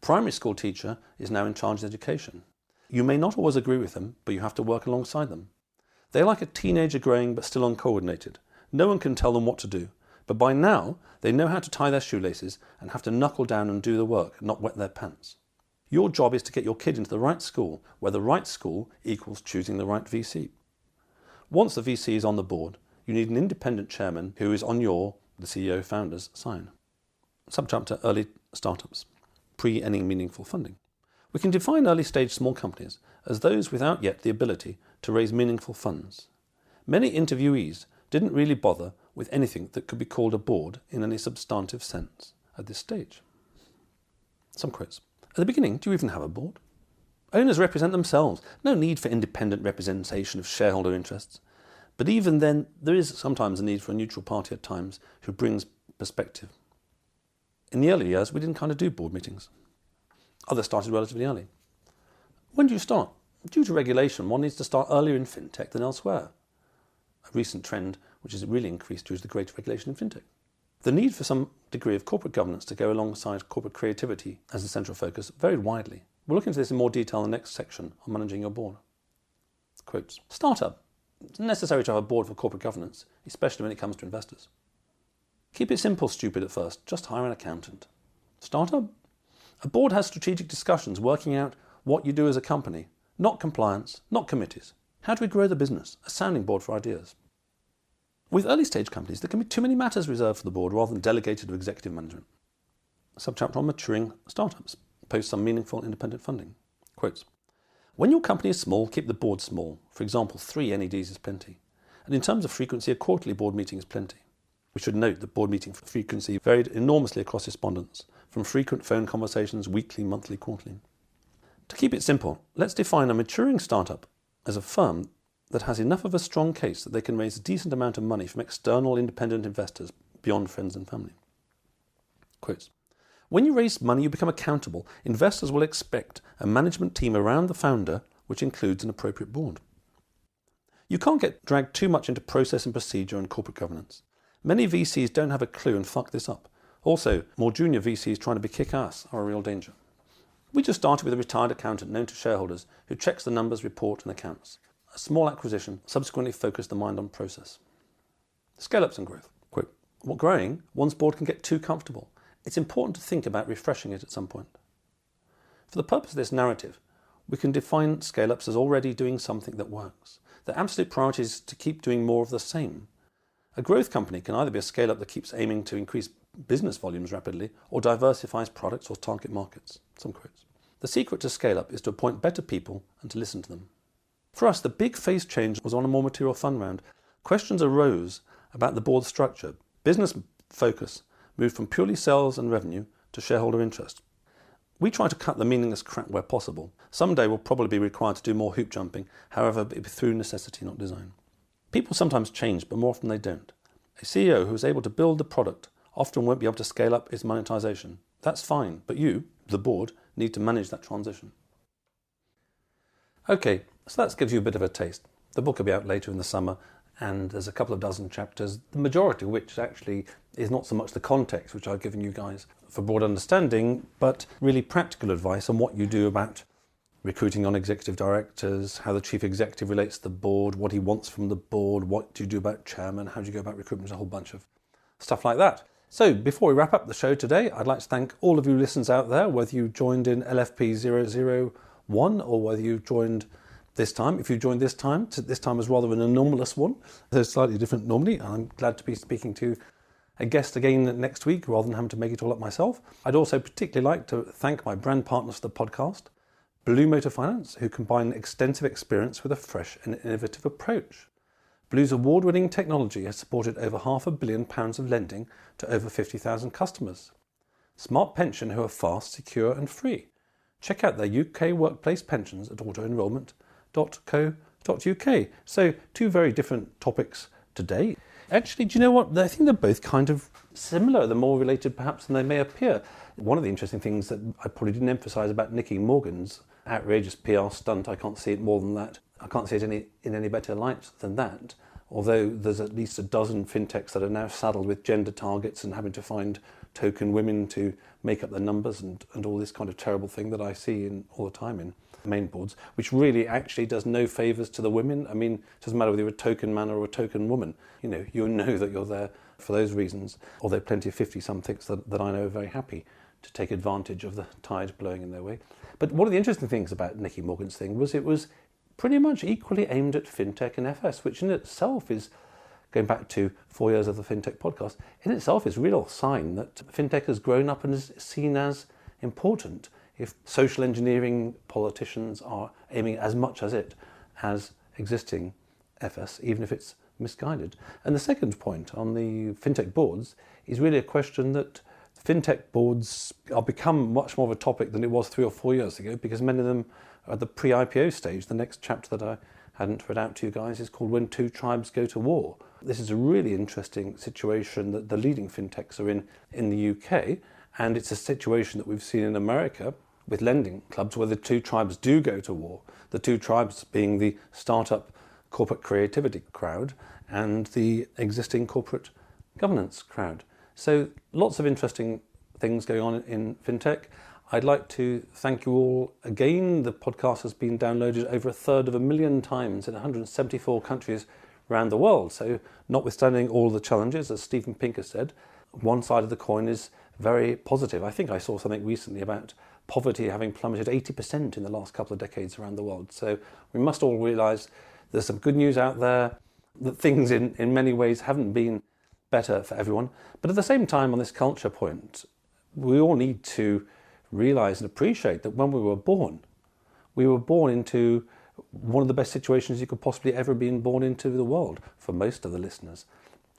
Primary school teacher is now in charge of education. You may not always agree with them, but you have to work alongside them. They're like a teenager growing but still uncoordinated. No one can tell them what to do, but by now they know how to tie their shoelaces and have to knuckle down and do the work, not wet their pants. Your job is to get your kid into the right school, where the right school equals choosing the right VC. Once the VC is on the board, you need an independent chairman who is on the CEO founder's side. Subchapter Early Startups. Pre-any meaningful funding. We can define early stage small companies as those without yet the ability to raise meaningful funds. Many interviewees didn't really bother with anything that could be called a board in any substantive sense at this stage. Some quotes. At the beginning, do you even have a board? Owners represent themselves. No need for independent representation of shareholder interests. But even then, there is sometimes a need for a neutral party at times who brings perspective. In the early years, we didn't kind of do board meetings. Others started relatively early. When do you start? Due to regulation, one needs to start earlier in fintech than elsewhere. A recent trend which has really increased due to the greater regulation in fintech. The need for some degree of corporate governance to go alongside corporate creativity as the central focus varied widely. We'll look into this in more detail in the next section on managing your board. Quotes. Startup. It's necessary to have a board for corporate governance, especially when it comes to investors. Keep it simple, stupid at first. Just hire an accountant. Startup. A board has strategic discussions working out what you do as a company. Not compliance, not committees. How do we grow the business? A sounding board for ideas. With early stage companies, there can be too many matters reserved for the board rather than delegated to executive management. Subchapter on maturing startups. Post some meaningful independent funding. Quotes. When your company is small, keep the board small. For example, 3 NEDs is plenty. And in terms of frequency, a quarterly board meeting is plenty. We should note that board meeting frequency varied enormously across respondents, from frequent phone conversations, weekly, monthly, quarterly. To keep it simple, let's define a maturing startup as a firm that has enough of a strong case that they can raise a decent amount of money from external independent investors beyond friends and family. Quotes. When you raise money, you become accountable. Investors will expect a management team around the founder, which includes an appropriate board. You can't get dragged too much into process and procedure and corporate governance. Many VCs don't have a clue and fuck this up. Also, more junior VCs trying to be kick-ass are a real danger. We just started with a retired accountant known to shareholders who checks the numbers, report and accounts. A small acquisition subsequently focused the mind on process. Scale-ups and growth. Quote, while growing, one's board can get too comfortable. It's important to think about refreshing it at some point. For the purpose of this narrative, we can define scale-ups as already doing something that works. The absolute priority is to keep doing more of the same. A growth company can either be a scale-up that keeps aiming to increase business volumes rapidly or diversifies products or target markets. Some quotes. The secret to scale-up is to appoint better people and to listen to them. For us, the big phase change was on a more material fund round. Questions arose about the board structure. Business focus moved from purely sales and revenue to shareholder interest. We try to cut the meaningless crap where possible. Someday we'll probably be required to do more hoop jumping, however, it'll be through necessity, not design. People sometimes change, but more often they don't. A CEO who is able to build the product often won't be able to scale up its monetization. That's fine, but you, the board, need to manage that transition. Okay, so that gives you a bit of a taste. The book will be out later in the summer, and there's a couple of dozen chapters, the majority of which actually is not so much the context, which I've given you guys for broad understanding, but really practical advice on what you do about recruiting on executive directors, how the chief executive relates to the board, what he wants from the board, what do you do about chairman, how do you go about recruitment, a whole bunch of stuff like that. So before we wrap up the show today, I'd like to thank all of you listeners out there, whether you joined in LFP100 or whether you joined this time. If you joined this time was rather an anomalous one. They're slightly different normally, and I'm glad to be speaking to a guest again next week rather than having to make it all up myself. I'd also particularly like to thank my brand partners for the podcast, Blue Motor Finance, who combine extensive experience with a fresh and innovative approach. Blue's award-winning technology has supported over £500 million of lending to over 50,000 customers. Smart Pension, who are fast, secure and free. Check out their UK workplace pensions at autoenrolment.co.uk. So, two very different topics today. Actually, do you know what? I think they're both kind of similar. They're more related perhaps than they may appear. One of the interesting things that I probably didn't emphasise about Nicky Morgan's outrageous PR stunt, I can't see it more than that. I can't see it in any better light than that. Although there's at least a dozen fintechs that are now saddled with gender targets and having to find token women to make up their numbers and all this kind of terrible thing that I see all the time in main boards, which really actually does no favours to the women. I mean, it doesn't matter whether you're a token man or a token woman. You know that you're there for those reasons. Although plenty of 50-somethings that I know are very happy to take advantage of the tide blowing in their way. But one of the interesting things about Nicky Morgan's thing was it was pretty much equally aimed at fintech and FS, which in itself is, going back to 4 years of the Fintech podcast, in itself is a real sign that fintech has grown up and is seen as important if social engineering politicians are aiming as much as it as existing FS, even if it's misguided. And the second point on the Fintech boards is really a question that Fintech boards are become much more of a topic than it was 3 or 4 years ago, because many of them are at the pre-IPO stage. The next chapter that I hadn't read out to you guys is called When Two Tribes Go to War. This is a really interesting situation that the leading fintechs are in the UK, and it's a situation that we've seen in America with lending clubs where the two tribes do go to war. The two tribes being the startup corporate creativity crowd and the existing corporate governance crowd. So lots of interesting things going on in fintech. I'd like to thank you all again. The podcast has been downloaded over 1/3 times in 174 countries around the world. So notwithstanding all the challenges, as Stephen Pinker said, one side of the coin is very positive. I think I saw something recently about poverty having plummeted 80% in the last couple of decades around the world. So we must all realise there's some good news out there, that things in many ways haven't been better for everyone. But at the same time, on this culture point, we all need to realise and appreciate that when we were born into one of the best situations you could possibly ever been born into the world, for most of the listeners,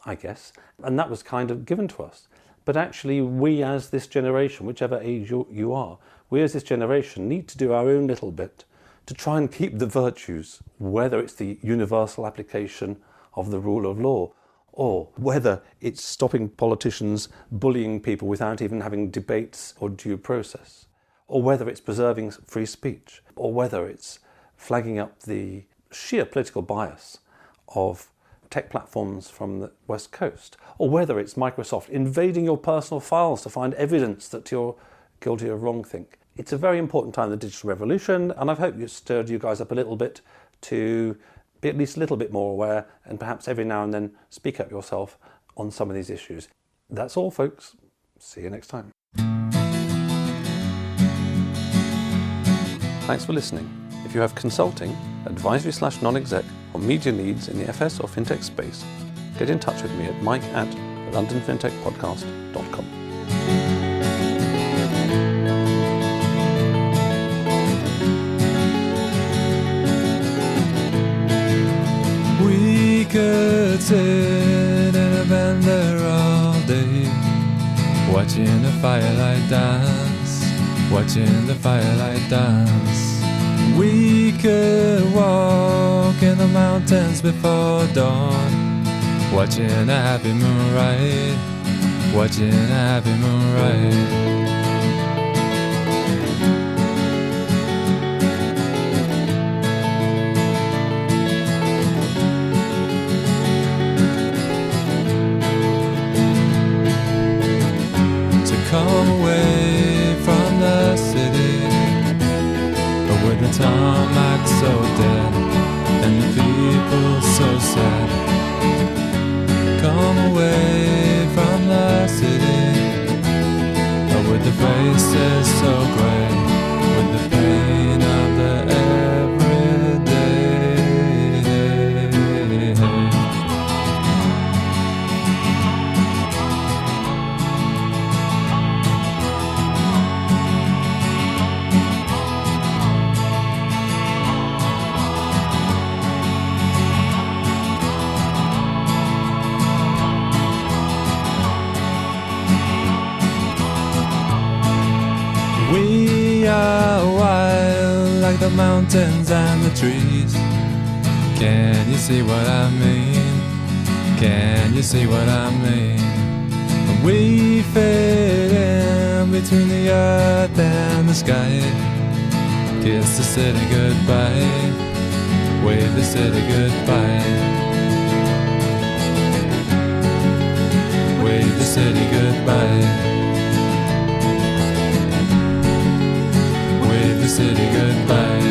I guess. And that was kind of given to us. But actually, we as this generation, whichever age you are, we as this generation need to do our own little bit to try and keep the virtues, whether it's the universal application of the rule of law, or whether it's stopping politicians bullying people without even having debates or due process, or whether it's preserving free speech, or whether it's flagging up the sheer political bias of tech platforms from the West Coast, or whether it's Microsoft invading your personal files to find evidence that you're guilty of wrongthink. It's a very important time in the digital revolution, and I hope you stirred you guys up a little bit to be at least a little bit more aware, and perhaps every now and then speak up yourself on some of these issues. That's all, folks. See you next time. Thanks for listening. If you have consulting, advisory/non-exec, or media needs in the FS or fintech space, get in touch with me at mike@londonfintechpodcast.com. could sit in a bender all day, watching the firelight dance, watching the firelight dance. We could walk in the mountains before dawn, watching a happy moon ride, watching a happy moon ride. Come away from the city, but with the tarmac so dead and the people so sad. Come away from the city, but with the faces so grey, with the pain of the everyday. We are wild like the mountains and the trees. Can you see what I mean? Can you see what I mean? We fit in between the earth and the sky. Kiss the city goodbye, wave the city goodbye, wave the city goodbye. The city goodbye.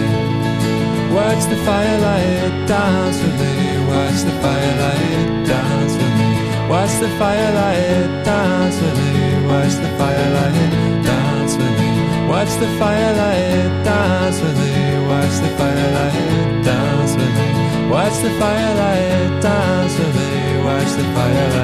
Watch the firelight dance with me, watch the firelight dance with me, watch the firelight dance with me, watch the firelight dance with me, watch the firelight dance with me, watch the firelight dance with me, watch the firelight dance with me, watch the firelight.